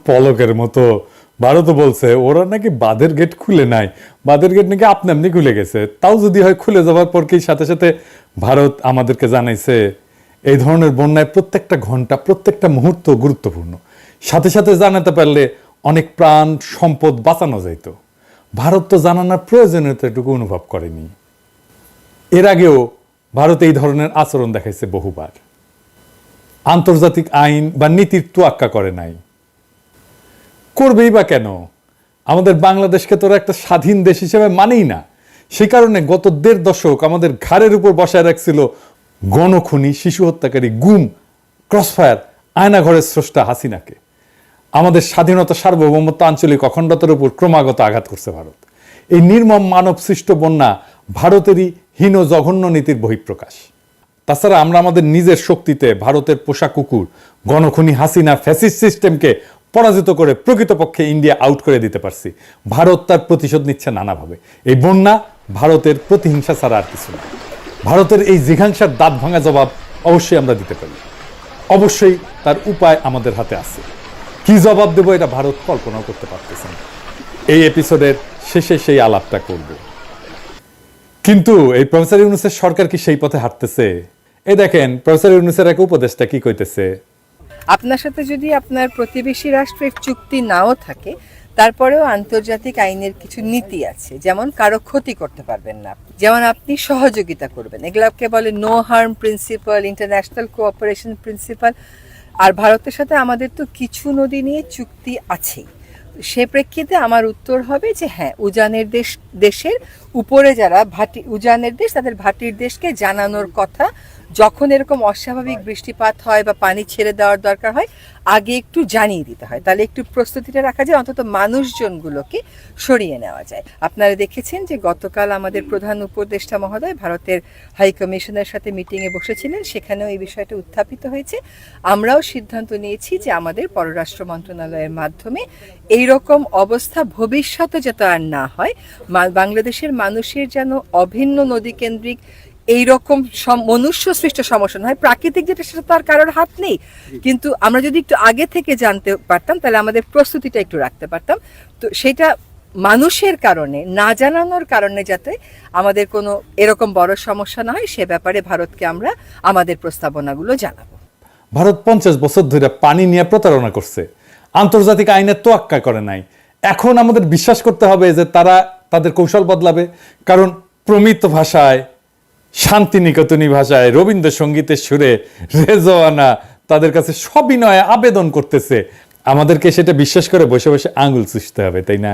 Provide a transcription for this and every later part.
পলকের মতো। ভারতও বলছে ওরা নাকি বাঁধের গেট খুলে নাই, বাঁধের গেট নাকি আপনি আপনি খুলে গেছে। তাও যদি হয় খুলে যাওয়ার পর কি সাথে সাথে ভারত আমাদেরকে জানাইছে এই ধরনের বন্যায় প্রত্যেকটা ঘন্টা প্রত্যেকটা মুহূর্ত গুরুত্বপূর্ণ, সাথে সাথে জানাতে পারলে অনেক প্রাণ সম্পদ বাঁচানো যাইত। ভারত তো জানানোর প্রয়োজনীয়তা এটুকু অনুভব করেনি। এর আগেও ভারত এই ধরনের আচরণ দেখাইছে বহুবার। আন্তর্জাতিক আইন বা নীতির তোয়াক্কা করে নাই, করবেই বা কেন? আমাদের বাংলাদেশকে তোরা একটা স্বাধীন দেশ হিসেবে মানেই না। সেই কারণে গত ১.৫ দশক আমাদের ঘাড়ের উপর বসায় রাখছিল গণখুনি, শিশু হত্যাকারী, গুম, ক্রসফায়ার, আয়নাঘরের স্রষ্টা হাসিনাকে। আমাদের স্বাধীনতা, সার্বভৌমত্ব, আঞ্চলিক অখণ্ডতার উপর ক্রমাগত আঘাত করছে ভারত। এই নির্মম মানব সৃষ্ট বন্যা ভারতেরই হীন জঘন্য নীতির বহিঃপ্রকাশ। তাছাড়া আমরা আমাদের নিজের শক্তিতে ভারতের পোষা কুকুর গণখুনি হাসিনা ফ্যাসিস্ট সিস্টেমকে পরাজিত করে প্রকৃতপক্ষে ইন্ডিয়া আউট করে দিতে পারছি। ভারত তার প্রতিশোধ নিচ্ছে নানাভাবে। এই বন্যা ভারতের প্রতিহিংসা ছাড়া আর কিছু না। ভারতের এই জিঘাংসার দাঁত ভাঙা জবাব অবশ্যই আমরা দিতে পারি, অবশ্যই তার উপায় আমাদের হাতে আছে। কি জবাব দেবো এটা ভারত কল্পনাও করতে পারতেছে না। এই এপিসোডের শেষে সেই আলাপটা করব। কিন্তু এই প্রফেসর ইউনূসের সরকার কি সেই পথে হাঁটতেছে? এই দেখেন প্রফেসর ইউনূসের এক উপদেষ্টা কি কইতেছে। আপনার সাথে যদি আপনার প্রতিবেশী রাষ্ট্রের চুক্তি নাও থাকে, তারপরেও আন্তর্জাতিক আইনের কিছু নীতি আছে, যেমন কারো ক্ষতি করতে পারবেন না, যেমন আপনি সহযোগিতা করবেন। এগুলোকে বলে no harm principle, international cooperation principle. আর ভারতের সাথে আমাদের তো কিছু নদী নিয়ে চুক্তি আছেই। সে প্রেক্ষিতে আমার উত্তর হবে যে হ্যাঁ, উজানের দেশের উপরে যারা উজানের দেশ, তাদের ভাটির দেশকে জানানোর কথা, যখন এরকম অস্বাভাবিক বৃষ্টিপাত হয় বা পানি ছেড়ে দেওয়ার দরকার হয়, আগে একটু জানিয়ে দিতে হয়। তাহলে একটু প্রস্তুতিটা রাখা যায়, অন্তত মানুষজনগুলোকে সরিয়ে নেওয়া যায়। আপনারা দেখেছেন যে গতকাল আমাদের প্রধান উপদেষ্টা মহোদয় ভারতের হাই কমিশনের সাথে মিটিংয়ে বসেছিলেন, সেখানেও এই বিষয়টা উত্থাপিত হয়েছে। আমরাও সিদ্ধান্ত নিয়েছি যে আমাদের পররাষ্ট্র মন্ত্রণালয়ের মাধ্যমে এইরকম অবস্থা ভবিষ্যতে যাতে আর না হয়, বাংলাদেশের মানুষের যেন অভিন্ন নদীকেন্দ্রিক এইরকম মনুষ্য সৃষ্ট সমস্যা হয়। প্রাকৃতিক যেটা, সেটা তো আর কারোর হাত নেই, কিন্তু আমরা যদি একটু আগে থেকে জানতে পারতাম তাহলে আমাদের প্রস্তুতিটা একটু রাখতে পারতাম। তো সেটা মানুষের কারণে, না জানানোর কারণে যাতে আমাদের কোনো এরকম বড় সমস্যা না হয়, সে ব্যাপারে ভারতকে আমরা আমাদের প্রস্তাবনাগুলো জানাবো। ভারত 50 বছর ধরে পানি নিয়ে প্রতারণা করছে, আন্তর্জাতিক আইনের তোয়াক্কা করে নাই। এখন আমাদের বিশ্বাস করতে হবে যে তারা তাদের কৌশল বদলাবে, কারণ প্রমিত ভাষায়, শান্তিনিকেতনী ভাষায়, রবীন্দ্রসঙ্গীতের সুরে রেজওয়ানা তাদের কাছে সবিনয়ে আবেদন করতেছে। আমাদেরকে সেটা বিশ্বাস করে বসে বসে আঙুল চুষতে হবে, তাই না?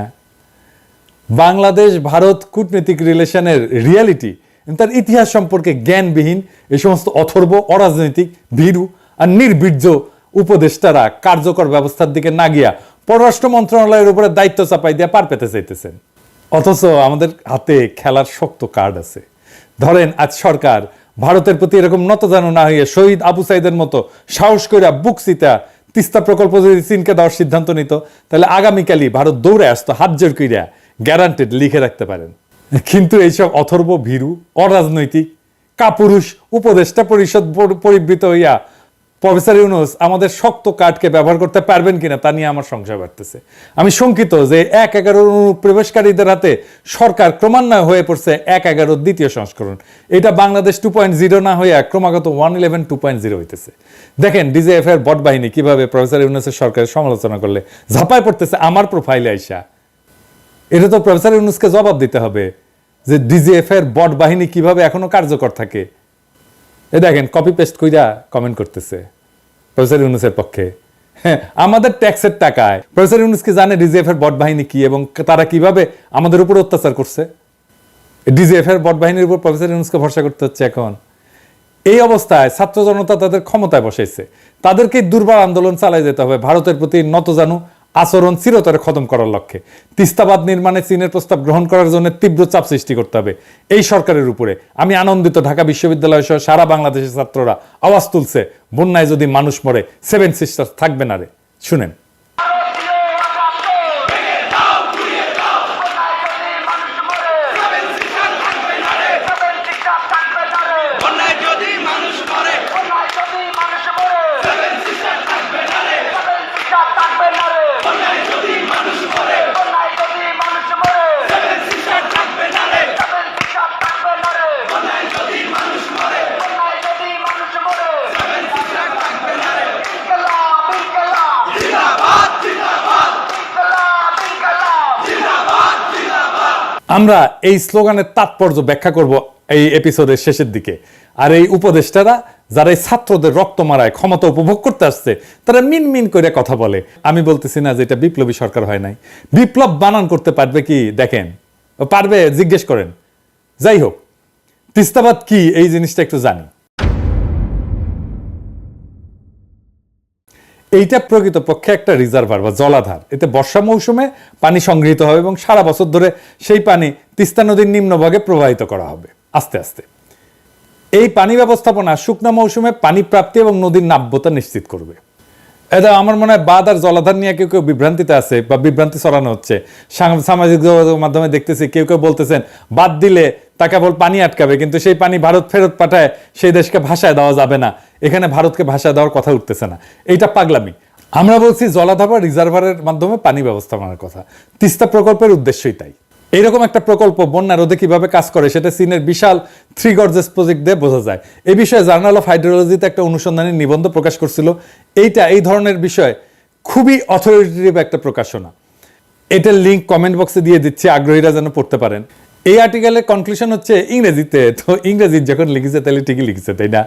বাংলাদেশ ভারত কূটনৈতিক রিলেশনের রিয়ালিটি, তার ইতিহাস সম্পর্কে জ্ঞানবিহীন এই সমস্ত অথর্ব, অরাজনৈতিক, ভীরু আর নির্বীর্য উপদেষ্টারা কার্যকর ব্যবস্থার দিকে না গিয়া পররাষ্ট্র মন্ত্রণালয়ের উপরে দায়িত্ব চাপাই দিয়ে পার পেতে চাইতেছেন। অথচ আমাদের হাতে খেলার শক্ত কার্ড আছে। ধরেন আজ সরকার ভারতের প্রতি এরকম নতজানু না হইয়ে শহীদ আবু সাইদের মতো সাহস কইরা বুকসিতা তিস্তা প্রকল্প যদি চীনকে দেওয়ার সিদ্ধান্ত নিত, তাহলে আগামীকালই ভারত দৌড়ে আসতো হাত জোর কইরা, গ্যারান্টেড, লিখে রাখতে পারেন। কিন্তু এইসব অথর্ব, ভীরু, অরাজনৈতিক, কাপুরুষ উপদেষ্টা পরিষদ পরিবৃত হইয়া প্রফেসর ইউনূস আমাদের শক্ত কার্ডকে ব্যবহার করতে পারবেন কিনা তা নিয়ে আমার সংশয় বাড়তেছে। আমি শঙ্কিত যে 1/11 অনুপ্রবেশকারীদের হাতে সরকার ক্রমান্বয়ে হয়ে পড়ছে 1/11 দ্বিতীয় সংস্করণ। এটা বাংলাদেশ 2.0 না হইয়া ক্রমাগত 111 2.0 হইতেছে। দেখেন ডিজিএফ এর বট বাহিনী কিভাবে প্রফেসর ইউনূসের সরকারের সমালোচনা করলে ঝাঁপায় পড়তেছে আমার প্রোফাইলে আইসা। এটা তো প্রফেসর ইউনূসকে জবাব দিতে হবে যে ডিজিএফ এর বট বাহিনী কিভাবে এখনো কার্যকর থাকে। এ দেখেন কপি পেস্ট কইরা কমেন্ট করতেছে প্রফেসর ইউনূসের পক্ষে। হ্যাঁ, আমাদের ট্যাক্সের টাকায় প্রফেসর ইউনূস কি জানে ডিজিএফ এর বট বাহিনী কি এবং তারা কিভাবে আমাদের উপর অত্যাচার করছে? ডিজিএফ এর বট বাহিনীর উপর প্রফেসর ইউনূসকে ভরসা করতে হচ্ছে এখন। এই অবস্থায় ছাত্র জনতা তাদের ক্ষমতায় বসাইছে, তাদেরকে দুর্বার আন্দোলন চালাই যেতে হবে ভারতের প্রতি নতজানু আচরণ চিরতরে খতম করার লক্ষ্যে। তিস্তাবাদ নির্মাণে চীনের প্রস্তাব গ্রহণ করার জন্য তীব্র চাপ সৃষ্টি করতে হবে এই সরকারের উপরে। আমি আনন্দিত ঢাকা বিশ্ববিদ্যালয় সহ সারা বাংলাদেশের ছাত্ররা আওয়াজ তুলছে, বন্যায় যদি মানুষ মরে 7 সিস্টার্স থাকবে না রে। শুনেন। থাকবে না রে। আমরা এই স্লোগানের তাৎপর্য ব্যাখ্যা করব এই এপিসোডের শেষের দিকে। আর এই উপদেষ্টারা যারা এই ছাত্রদের রক্ত মারায় ক্ষমতা উপভোগ করতে আসছে, তারা মিন মিন করে কথা বলে। আমি বলতেছি না যে এটা বিপ্লবী সরকার হয় নাই। বিপ্লব বানান করতে পারবে কি দেখেন, পারবে জিজ্ঞেস করেন। যাই হোক, তিস্তাবাদ কি এই জিনিসটা একটু জানি। এইটা প্রকৃতপক্ষে একটা রিজার্ভার বা জলাধার। এতে বর্ষা মৌসুমে পানি সংগৃহীত হবে এবং সারা বছর ধরে সেই পানি তিস্তা নদীর নিম্নভাগে প্রবাহিত করা হবে আস্তে আস্তে। এই পানি ব্যবস্থাপনা শুকনো মৌসুমে পানি প্রাপ্তি এবং নদীর নাব্যতা নিশ্চিত করবে। এটা আমার মনে হয় বাঁধ আর জলাধার নিয়ে কেউ কেউ বিভ্রান্তিতে আছে বা বিভ্রান্তি ছড়ানো হচ্ছে। সামাজিক যোগাযোগের মাধ্যমে দেখতেছি কেউ কেউ বলতেছেন বাদ দিলে তা কেবল পানি আটকাবে, কিন্তু সেই পানি ভারত ফেরত পাঠায় সেই দেশকে ভাষায় দেওয়া যাবে না, এখানে ভারতকে ভাষায় দেওয়ার কথা উঠতেছে না। এইটা পাগলামি। আমরা বলছি জলাধার বা রিজার্ভারের মাধ্যমে পানি ব্যবস্থাপনার কথা। তিস্তা প্রকল্পের উদ্দেশ্যই তাই। এইরকম একটা প্রকল্প বন্যা রোধে কিভাবে কাজ করে সেটা চীনের বিশাল 3 গর্জেস প্রজেক্ট দিয়ে বোঝা যায়। এই বিষয়ে জার্নাল অফ হাইড্রোলজিতে একটা অনুসন্ধানী নিবন্ধ প্রকাশ করছিল। এই ধরনের বিষয় খুবই অথরিটেটিভ একটা প্রকাশনা। এটার লিঙ্ক কমেন্ট বক্সে দিয়ে দিচ্ছি, আগ্রহীরা যেন পড়তে পারেন। এই আর্টিকেলের কনক্লুশন হচ্ছে ইংরেজিতে, তো ইংরেজি যখন লিখেছে তাহলে ঠিকই লিখেছে, তাই না?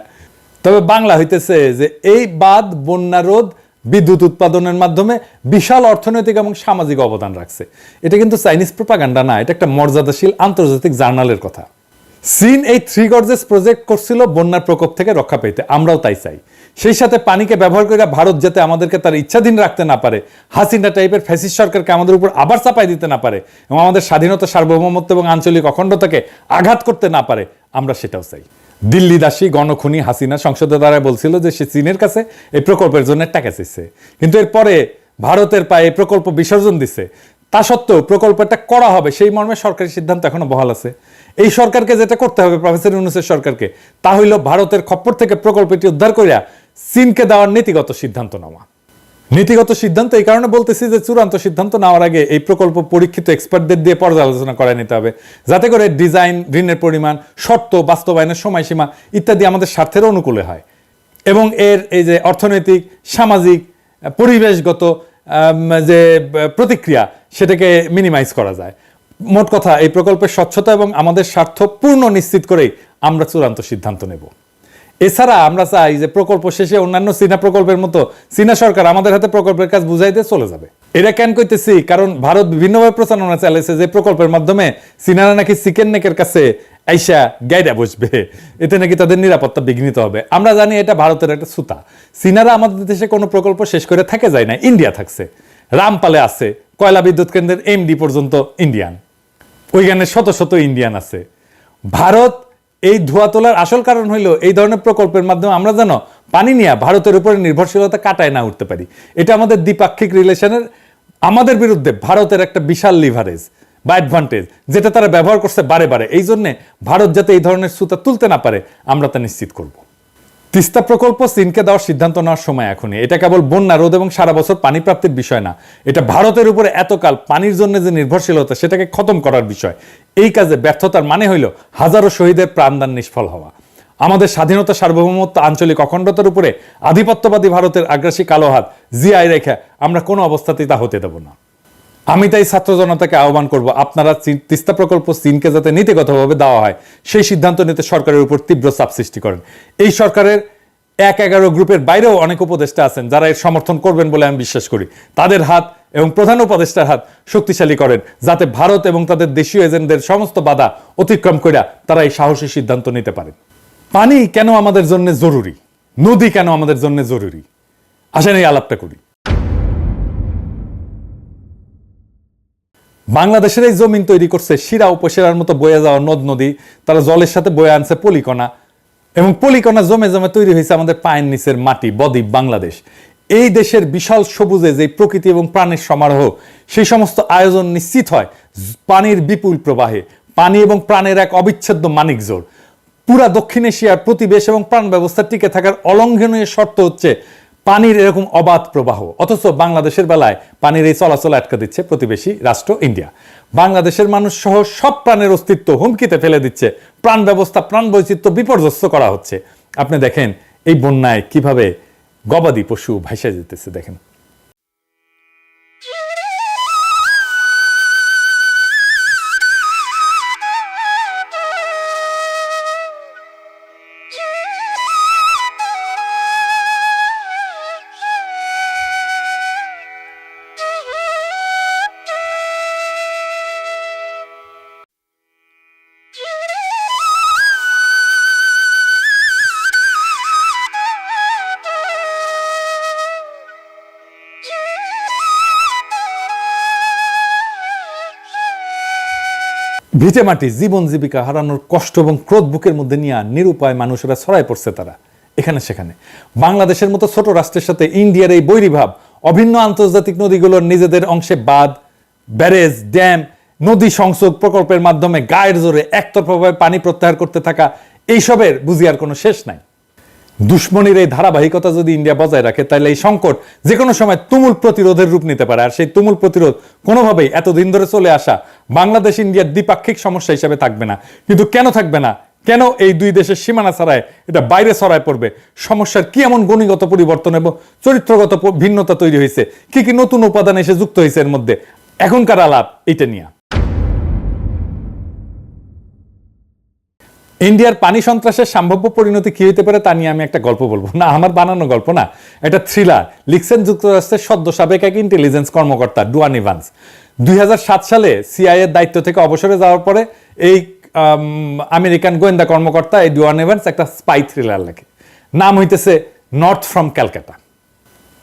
তবে বাংলা হইতেছে যে এই বাঁধ বন্যা রোধ, বিদ্যুৎ উৎপাদনের মাধ্যমে বিশাল অর্থনৈতিক এবং সামাজিক অবদান রাখছে। এটা কিন্তু চাইনিজ প্রোপাগান্ডা না, এটা একটা মর্যাদাশীল আন্তর্জাতিক জার্নালের কথা। চীন এই 3 গর্জেস প্রজেক্ট করছিল বন্যার প্রকোপ থেকে রক্ষা পেতে, আমরাও তাই চাই। সেই সাথে পানিকে ব্যবহার করে ভারত যাতে আমাদেরকে তার ইচ্ছাধীন রাখতে না পারে, হাসিনা টাইপের ফ্যাসিস্ট সরকারকে আমাদের উপর আবার চাপাই দিতে না পারে এবং আমাদের স্বাধীনতা, সার্বভৌমত্ব এবং আঞ্চলিক অখণ্ডতাকে আঘাত করতে না পারে, আমরা সেটাও চাই। দিল্লি দাসী গণখুনি হাসিনা সংসদের দ্বারা বলছিল যে সে চীনের কাছে এই প্রকল্পের জন্য টাকা চাইছে, কিন্তু এরপরে ভারতের পায়ে প্রকল্প বিসর্জন দিছে। তা সত্ত্বেও প্রকল্পটা করা হবে সেই মর্মে সরকারি সিদ্ধান্ত এখনো বহাল আছে। এই সরকারকে যেটা করতে হবে, প্রফেসর ইউনূসের সরকারকে, তা হইল ভারতের খপ্পর থেকে প্রকল্পটি উদ্ধার করিয়া চীনকে দেওয়ার নীতিগত সিদ্ধান্ত নেওয়া। নীতিগত সিদ্ধান্ত এই কারণে বলতেছি যে চূড়ান্ত সিদ্ধান্ত নেওয়ার আগে এই প্রকল্প পরীক্ষিত এক্সপার্টদের দিয়ে পর্যালোচনা করায় নিতে হবে, যাতে করে ডিজাইন, ঋণের পরিমাণ, শর্ত, বাস্তবায়নের সময়সীমা ইত্যাদি আমাদের স্বার্থের অনুকূলে হয় এবং এর এই যে অর্থনৈতিক, সামাজিক, পরিবেশগত যে প্রতিক্রিয়া সেটাকে মিনিমাইজ করা যায়। মোট কথা, এই প্রকল্পের স্বচ্ছতা এবং আমাদের স্বার্থ পূর্ণ নিশ্চিত করেই আমরা চূড়ান্ত সিদ্ধান্ত নেব। এছাড়া আমরা চাই যে প্রকল্প শেষে অন্যান্য চীনা প্রকল্পের মতো চীনা সরকার আমাদের হাতে প্রকল্পের কাজ বুঝাইতে চলে যাবে। এটা কেন কইতেছি, কারণ ভারত বিভিন্নভাবে প্রচারণা চালাইছে যে প্রকল্পের মাধ্যমে চীনারা নাকি চিকেন নেকের কাছে আইসা গাইডা বসবে, এতে নাকি তাদের নিরাপত্তা বিঘ্নিত হবে। আমরা জানি এটা ভারতের একটা সুতা। চীনারা আমাদের দেশে কোনো প্রকল্প শেষ করে থাকে যায় না, ইন্ডিয়া থাকছে, রামপালে আছে, কয়লা বিদ্যুৎ কেন্দ্রের এমডি পর্যন্ত ইন্ডিয়ান, ওইখানে শত শত ইন্ডিয়ান আছে। ভারত এই ধোয়া তোলার আসল কারণ হইল এই ধরনের প্রকল্পের মাধ্যমে আমরা যেন পানি নিয়ে ভারতের উপরে নির্ভরশীলতা কাটায় না উঠতে পারি। এটা আমাদের দ্বিপাক্ষিক রিলেশনের, আমাদের বিরুদ্ধে ভারতের একটা বিশাল লিভারেজ বা অ্যাডভান্টেজ, যেটা তারা ব্যবহার করছে বারে বারে। এই জন্যে ভারত যাতে এই ধরনের সুতা তুলতে না পারে আমরা তা নিশ্চিত করব। তিস্তা প্রকল্প চীনকে দেওয়ার সিদ্ধান্ত নেওয়ার সময় এখনই। এটা কেবল বন্যা রোধ এবং সারা বছর পানি প্রাপ্তির বিষয় না, এটা ভারতের উপরে এতকাল পানির জন্য যে নির্ভরশীলতা সেটাকে খতম করার বিষয়। এই কাজে ব্যর্থতার মানে হইল হাজারো শহীদের প্রাণদান নিষ্ফল হওয়া। আমাদের স্বাধীনতা, সার্বভৌমত্ব, আঞ্চলিক অখণ্ডতার উপরে আধিপত্যবাদী ভারতের আগ্রাসী কালো হাত জিআই রেখে আমরা কোনো অবস্থাতেই তা হতে দেব না। আমি তাই ছাত্র জনতাকে আহ্বান করব, আপনারা তিস্তা প্রকল্প চীনকে যাতে নীতিগতভাবে দেওয়া হয় সেই সিদ্ধান্ত নিতে সরকারের উপর তীব্র চাপ সৃষ্টি করেন। এই সরকারের 1-11 গ্রুপের বাইরেও অনেক উপদেষ্টা আছেন যারা এর সমর্থন করবেন বলে আমি বিশ্বাস করি। তাদের হাত এবং প্রধান উপদেষ্টার হাত শক্তিশালী করেন, যাতে ভারত এবং তাদের দেশীয় এজেন্টদের সমস্ত বাধা অতিক্রম করে তারা এই সাহসী সিদ্ধান্ত নিতে পারেন। পানি কেন আমাদের জন্য জরুরি, নদী কেন আমাদের জন্য জরুরি, আসেন এই আলাপটা করি। বাংলাদেশের এই জমিন তৈরি করছে শিরা উপশিরার মতো বয়ে যাওয়া নদ নদী, তারা জলের সাথে বয়ে আনছে পলিকণা, এবং পলিকণা জমে জমে তৈরি হয়েছে আমাদের পায়ের নিচের মাটি, বদ্বীপ বাংলাদেশ। এই দেশের বিশাল সবুজে যে প্রকৃতি এবং প্রাণের সমারোহ, সেই সমস্ত আয়োজন নিশ্চিত হয় পানির বিপুল প্রবাহে। পানি এবং প্রাণের এক অবিচ্ছেদ্য মানিকজোড়। পুরা দক্ষিণ এশিয়ার প্রতিবেশ এবং প্রাণ ব্যবস্থা টিকে থাকার অলঙ্ঘনীয় শর্ত হচ্ছে পানির এরকম অবাধ প্রবাহ। অথচ বাংলাদেশের বেলায় পানির এই চলাচল আটকা দিচ্ছে প্রতিবেশী রাষ্ট্র ইন্ডিয়া। বাংলাদেশের মানুষ সহ সব প্রাণের অস্তিত্ব হুমকিতে ফেলে দিচ্ছে, প্রাণ ব্যবস্থা, প্রাণ বৈচিত্র্য বিপর্যস্ত করা হচ্ছে। আপনি দেখেন এই বন্যায় কিভাবে গবাদি পশু ভাসে যেতেছে, দেখেন। ভিটে মাটি জীবন জীবিকা হারানোর কষ্ট এবং ক্রোধ বুকের মধ্যে নিয়ে নিরুপায় মানুষেরা ছড়ায় পড়ছে তারা এখানে সেখানে। বাংলাদেশের মতো ছোট রাষ্ট্রের সাথে ইন্ডিয়ার এই বৈরীভাব, অভিন্ন আন্তর্জাতিক নদীগুলোর নিজেদের অংশে বাঁধ, ব্যারেজ, ড্যাম, নদী সংযোগ প্রকল্পের মাধ্যমে গায়ের জোরে একতরফাভাবে পানি প্রত্যাহার করতে থাকা, এইসবের বুঝি আর কোনো শেষ নাই। দুশ্মনীর এই ধারাবাহিকতা যদি ইন্ডিয়া বজায় রাখে তাহলে এই সংকট যে কোনো সময় তুমুল প্রতিরোধের রূপ নিতে পারে। আর সেই তুমুল প্রতিরোধ কোনোভাবেই এতদিন ধরে চলে আসা বাংলাদেশ ইন্ডিয়ার দ্বিপাক্ষিক সমস্যা হিসেবে থাকবে না। কিন্তু কেন থাকবে না? কেন এই দুই দেশের সীমানা ছাড়ায় এটা বাইরে ছড়ায় পড়বে? সমস্যার কি এমন গণিগত পরিবর্তন এবং চরিত্রগত ভিন্নতা তৈরি হয়েছে? কি কি নতুন উপাদান এসে যুক্ত হয়েছে এর মধ্যে? এখনকার আলাপ এটা নিয়ে। ইন্ডিয়ার পানি সন্ত্রাসের সম্ভাব্য পরিণতি কি হতে পারে তা নিয়ে আমি একটা গল্প বলবো। না, আমার বানানো গল্প না, এটা থ্রিলার। লিখছেন যুক্তরাষ্ট্রের সদ্য সাবেক এক ইন্টেলিজেন্স কর্মকর্তা ডুয়ান ইভান্স। 2007 সালে সিআইএ এর দায়িত্ব থেকে অবসরে যাওয়ার পরে এই আমেরিকান গোয়েন্দা কর্মকর্তা এই ডুয়ান ইভান্স একটা স্পাই থ্রিলার লেখে, নাম হইতেছে নর্থ ফ্রম ক্যালকাটা।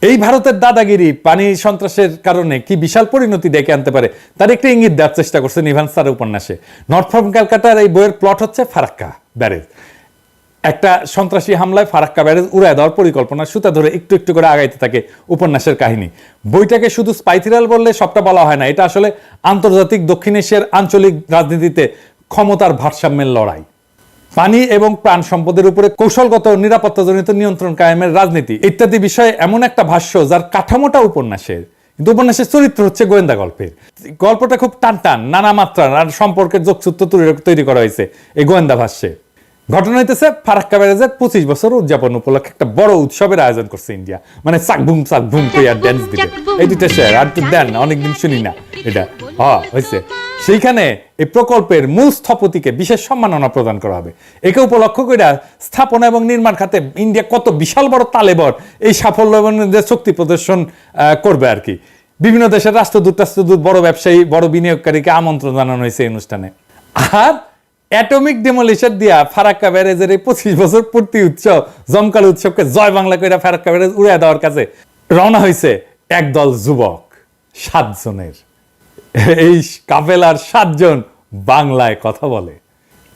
এই ভারতের দাদাগিরি পানি সন্ত্রাসের কারণে কি বিশাল পরিণতি ডেকে আনতে পারে তার একটা ইঙ্গিত দেওয়ার চেষ্টা করছেন ইভান্স তার উপন্যাসে। নর্থ ফ্রম ক্যালকাটার এই বইয়ের প্লট হচ্ছে ফারাক্কা ব্যারেজ। একটা সন্ত্রাসী হামলায় ফারাক্কা ব্যারেজ উড়ায় দেওয়ার পরিকল্পনা সুতা ধরে একটু একটু করে আগাইতে থাকে উপন্যাসের কাহিনী। বইটাকে শুধু স্পাই থ্রিলার বললে সবটা বলা হয় না, এটা আসলে আন্তর্জাতিক দক্ষিণ এশিয়ার আঞ্চলিক রাজনীতিতে ক্ষমতার ভারসাম্যের লড়াই, পানি এবং প্রাণ সম্পদের উপরে কৌশলগত নিরাপত্তাজনিত নিয়ন্ত্রণ কায়েমের রাজনীতি ইত্যাদি বিষয়ে এমন একটা ভাষ্য যার কাঠামোটা উপন্যাসের, কিন্তু উপন্যাসের চরিত্র হচ্ছে গোয়েন্দা গল্পের। গল্পটা খুব টান টান, নানা মাত্রার আর সম্পর্কের যোগসূত্র তৈরি করা হয়েছে এই গোয়েন্দা ভাষ্যে। ঘটনা হইতেছে ফারাক্কা ব্যারেজের 25 বছর উদযাপন উপলক্ষে একটা বড় উৎসবের আয়োজন করছে ইন্ডিয়া। মানে চাকবুম চাকবুম করে আর ড্যান্স দিবে, এই দুইটা শেয়ার আর তো দেন অনেকদিন শুনি না এটা হয়েছে। সেইখানে এই প্রকল্পের মূল স্থপতিকে বিশেষ সম্মাননা প্রদান করা হবে। একে উপলক্ষ করে স্থাপনা এবং নির্মাণ খাতে ইন্ডিয়া কত বিশাল বড় তালেবর এই সাফল্য এবং শক্তি প্রদর্শন করবে আর কি। বিভিন্ন দেশের রাষ্ট্রদূত বড় ব্যবসায়ী বড় বিনিয়োগকারীকে আমন্ত্রণ জানানো হয়েছে এই অনুষ্ঠানে। আর অ্যাটমিক ডেমোলিশন দিয়া ফারাক্কা ব্যারেজের এই 25 বছর পূর্তি উৎসব, জমকালো উৎসবকে জয় বাংলা করে ফারাক্কা ব্যারেজ উড়িয়ে দেওয়ার কাছে রওনা হয়েছে একদল যুবক, 7 জনের। এই কাফেলার 7 জন বাংলায় কথা বলে।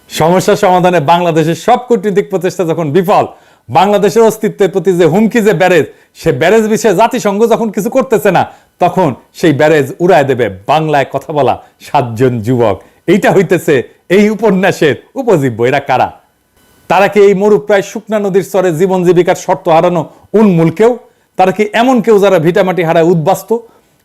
সমস্যা সমাধানে বাংলাদেশের সব কূটনৈতিক প্রচেষ্টা যখন বিফল, বাংলাদেশের অস্তিত্বের প্রতি যে হুমকি যে ব্যারেজ, সে ব্যারেজ বিষয়ে জাতিসংঘ যখন কিছু করতেছে না, তখন সেই ব্যারেজ উড়ায় দেবে বাংলায় কথা বলা 7 জন যুবক। এইটা হইতেছে এই উপন্যাসের উপজীব্য। এরা কারা? তারা কি এই মরুপ্রায় শুকনা নদীর স্তরে জীবন জীবিকার শর্ত হারানো উন্মূল কেউ? তারা কি এমন কেউ যারা ভিটামাটি হারায় উদ্বাস্ত?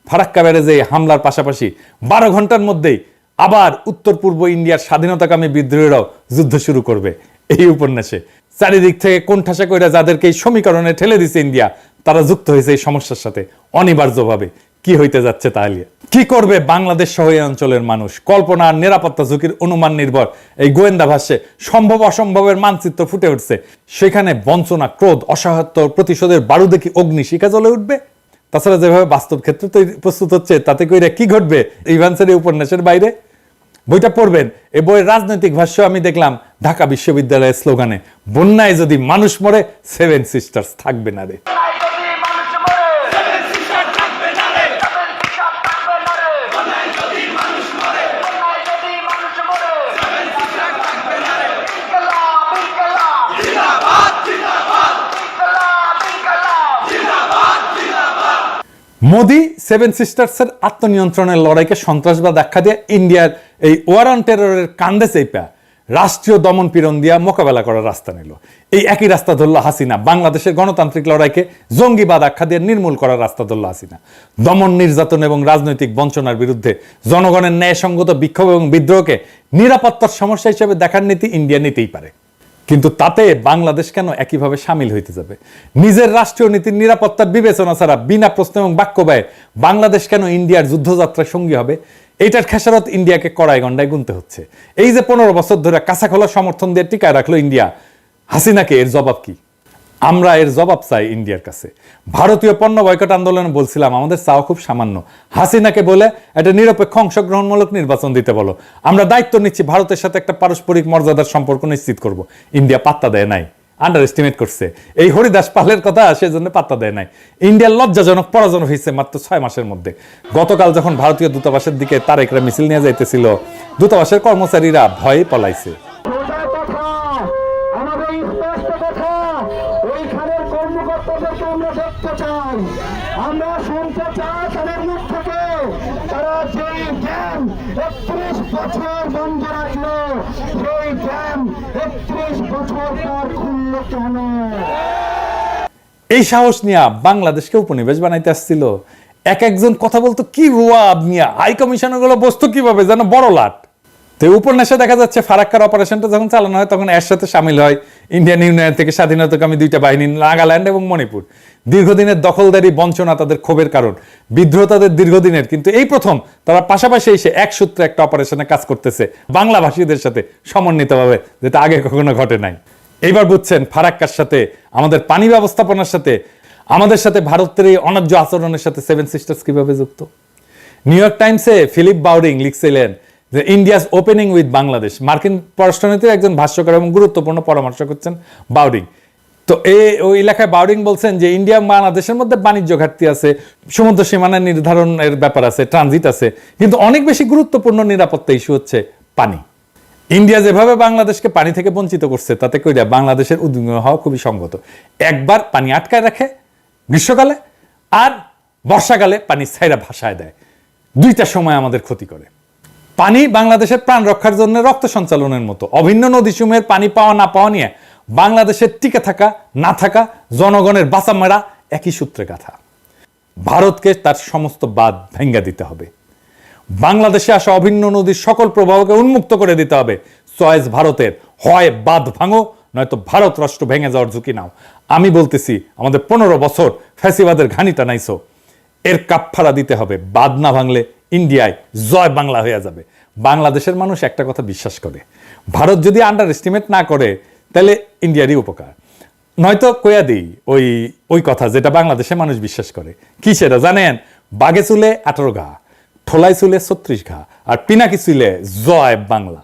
ফারাক্কা ব্যারেজে হামলার পাশাপাশি 12 ঘন্টার মধ্যেই আবার উত্তর পূর্ব ইন্ডিয়ার স্বাধীনতাকামী বিদ্রোহীরাও যুদ্ধ শুরু করবে এই উপন্যাসে। চারিদিক থেকে কোণঠাসা কইরা যাদেরকে এই সমীকরণে ঠেলে দিছে ইন্ডিয়া, তারা যুক্ত হয়েছে এই সমস্যার সাথে অনিবার্যভাবে। কি হইতে যাচ্ছে তাহলে? কি করবে বাংলাদেশ সহ এই অঞ্চলের মানুষ? কল্পনা আর নিরাপত্তা ঝুঁকির অনুমান নির্ভর এই গোয়েন্দা ভাষ্যে সম্ভব অসম্ভবের মানচিত্র ফুটে উঠছে। সেখানে বঞ্চনা, ক্রোধ, অসহায়ত্ব, প্রতিশোধের বারুদে কি অগ্নিশিখা জ্বলে উঠবে? তাছাড়া যেভাবে বাস্তব ক্ষেত্রে প্রস্তুত হচ্ছে তাতে কইরা কি ঘটবে ইভান্সের এই উপন্যাসের বাইরে? বইটা পড়বেন। এই বইয়ের রাজনৈতিক ভাষ্য আমি দেখলাম ঢাকা বিশ্ববিদ্যালয়ের স্লোগানে, বন্যায় যদি মানুষ মরে 7 সিস্টার্স থাকবে না রে। মোদি 7 সিস্টার্সের আত্মনিয়ন্ত্রণের লড়াইকে সন্ত্রাসবাদ আখ্যা দিয়ে ইন্ডিয়ার এই ওয়ার অন টেররের কান্দে চেপা রাষ্ট্রীয় দমন পীড়ন দিয়া মোকাবেলা করার রাস্তা নিল। এই একই রাস্তা ধরল হাসিনা, বাংলাদেশের গণতান্ত্রিক লড়াইকে জঙ্গিবাদ আখ্যা দিয়ে নির্মূল করার রাস্তা ধরল হাসিনা। দমন, নির্যাতন এবং রাজনৈতিক বঞ্চনার বিরুদ্ধে জনগণের ন্যায়সঙ্গত বিক্ষোভ এবং বিদ্রোহকে নিরাপত্তার সমস্যা হিসেবে দেখার নীতি ইন্ডিয়া নিতেই পারে। কিন্তু তাতে বাংলাদেশ কেন একইভাবে সামিল হইতে যাবে? নিজের রাষ্ট্রীয় নীতির নিরাপত্তার বিবেচনা ছাড়া বিনা প্রশ্ন এবং বাক্য ব্যয়ে বাংলাদেশ কেন ইন্ডিয়ার যুদ্ধযাত্রার সঙ্গী হবে? এইটার খেসারত ইন্ডিয়াকে কড়াই গন্ডায় গুনতে হচ্ছে। এই যে 15 বছর ধরে কাঁচা খোলা সমর্থন দিয়ে টিকায় রাখলো ইন্ডিয়া হাসিনাকে, এর জবাব কি? আমরা এর জবাব চাই ইন্ডিয়ার কাছে। ভারতীয় পণ্য বয়কট আন্দোলনে বলছিলাম আমাদের চাওয়া খুব সামান্য, হাসিনাকে বলে একটা নিরপেক্ষ অংশগ্রহণমূলক নির্বাচন দিতে বলো। আমরা দায়িত্ব নিচ্ছি ভারতের সাথে একটা পারস্পরিক মর্যাদার সম্পর্ক নিশ্চিত করব। ইন্ডিয়া পাত্তা দেয় নাই। আন্ডার এস্টিমেট করছে। এই হরিদাস পালের কথা সেজন্য পাত্তা দেয় নাই। ইন্ডিয়ার লজ্জাজনক পরাজয় হয়েছে মাত্র 6 মাসের মধ্যে। গতকাল যখন ভারতীয় দূতাবাসের দিকে তারেকরা মিছিল নিয়ে যাইতেছিল, দূতাবাসের কর্মচারীরা ভয়ে পলাইছে। আমরা শুনতে চাই তাদের মুখ থেকে তারা যেই ড্যাম 31 বছর বন্ধ রাখলো, সেই ড্যাম 31 বছর পর খুললো কেন? এই সাহস নিয়ে বাংলাদেশকে উপনিবেশ বানাইতে আসছিল। এক একজন কথা বলতো কি রুয়াব নিয়ে, হাই কমিশনার গুলো বসতো কিভাবে যেন বড় লাট। তো উপন্যাসে দেখা যাচ্ছে ফারাক্কার অপারেশনটা যখন চালানো হয় তখন এর সাথে সামিল হয় ইন্ডিয়ান ইউনিয়ন থেকে স্বাধীনতাকামী 2টা বাহিনী, নাগাল্যান্ড এবং মণিপুর। দীর্ঘদিনের দখলদারি বঞ্চনা তাদের ক্ষোভের কারণ, বিদ্রোহ তাদের দীর্ঘদিনের, কিন্তু এই প্রথম তারা পাশাপাশি এসে এক সূত্রে একটা অপারেশনে কাজ করতেছে বাংলাভাষীদের সাথে সমন্বিতভাবে, যেটা আগে কখনো ঘটে নাই। এইবার বুঝছেন ফারাক্কার সাথে, আমাদের পানি ব্যবস্থাপনার সাথে, আমাদের সাথে ভারতের এই অনার্য আচরণের সাথে 7 সিস্টার্স কিভাবে যুক্ত। নিউ ইয়র্ক টাইমসে ফিলিপ বাউডিং লিখছিলেন যে ইন্ডিয়াস ওপেনিং উইথ বাংলাদেশ। মার্কিন পররাষ্ট্রনীতির একজন ভাষ্যকার এবং গুরুত্বপূর্ণ পরামর্শক হচ্ছেন বাউডিং। তো ওই লেখায় বাউডিং বলছেন যে ইন্ডিয়া বাংলাদেশের মধ্যে বাণিজ্য ঘাটতি আছে, সমুদ্র সীমানা নির্ধারণের ব্যাপার আছে, ট্রানজিট আছে, কিন্তু অনেক বেশি গুরুত্বপূর্ণ নিরাপত্তা ইস্যু হচ্ছে পানি। ইন্ডিয়া যেভাবে বাংলাদেশকে পানি থেকে বঞ্চিত করছে তাতে কইরা বাংলাদেশের উদ্বিগ্ন হওয়া খুবই সঙ্গত। একবার পানি আটকায় রাখে গ্রীষ্মকালে, আর বর্ষাকালে পানি ছাইরা ভাসায় দেয়। 2টা সময় আমাদের ক্ষতি করে। পানি বাংলাদেশের প্রাণ রক্ষার জন্য রক্ত সঞ্চালনের মতো। অভিন্ন নদীসমূহের পানি পাওয়া না পাওয়া নিয়ে বাংলাদেশের টিকে থাকা না থাকা, জনগণের বাঁচা মারা একই সূত্রে গাথা। ভারতকে তার সমস্ত বাঁধ ভেঙ্গে দিতে হবে। বাংলাদেশে আসা অভিন্ন নদীর সকল প্রবাহকে উন্মুক্ত করে দিতে হবে। চয়েস ভারতের, হয় বাঁধ ভাঙো নয়তো ভারত রাষ্ট্র ভেঙে যাওয়ার ঝুঁকি নাও। আমি বলতেছি আমাদের 15 বছর ফ্যাসিবাদের ঘানি টানাইছো, এর কাফফারা দিতে হবে। বাঁধ না ভাঙলে ইন্ডিয়ায় জয় বাংলা হয়ে যাবে। বাংলাদেশের মানুষ একটা কথা বিশ্বাস করে, ভারত যদি আন্ডার এস্টিমেট না করে তাহলে ইন্ডিয়ারই উপকার। নয়তো কয়া দিই ওই কথা যেটা বাংলাদেশের মানুষ বিশ্বাস করে। কি সেটা জানেন? বাঘে চুলে 18 ঘা, ঠোলায় চুলে 36 ঘা, আর পিনাকি চুলে জয় বাংলা।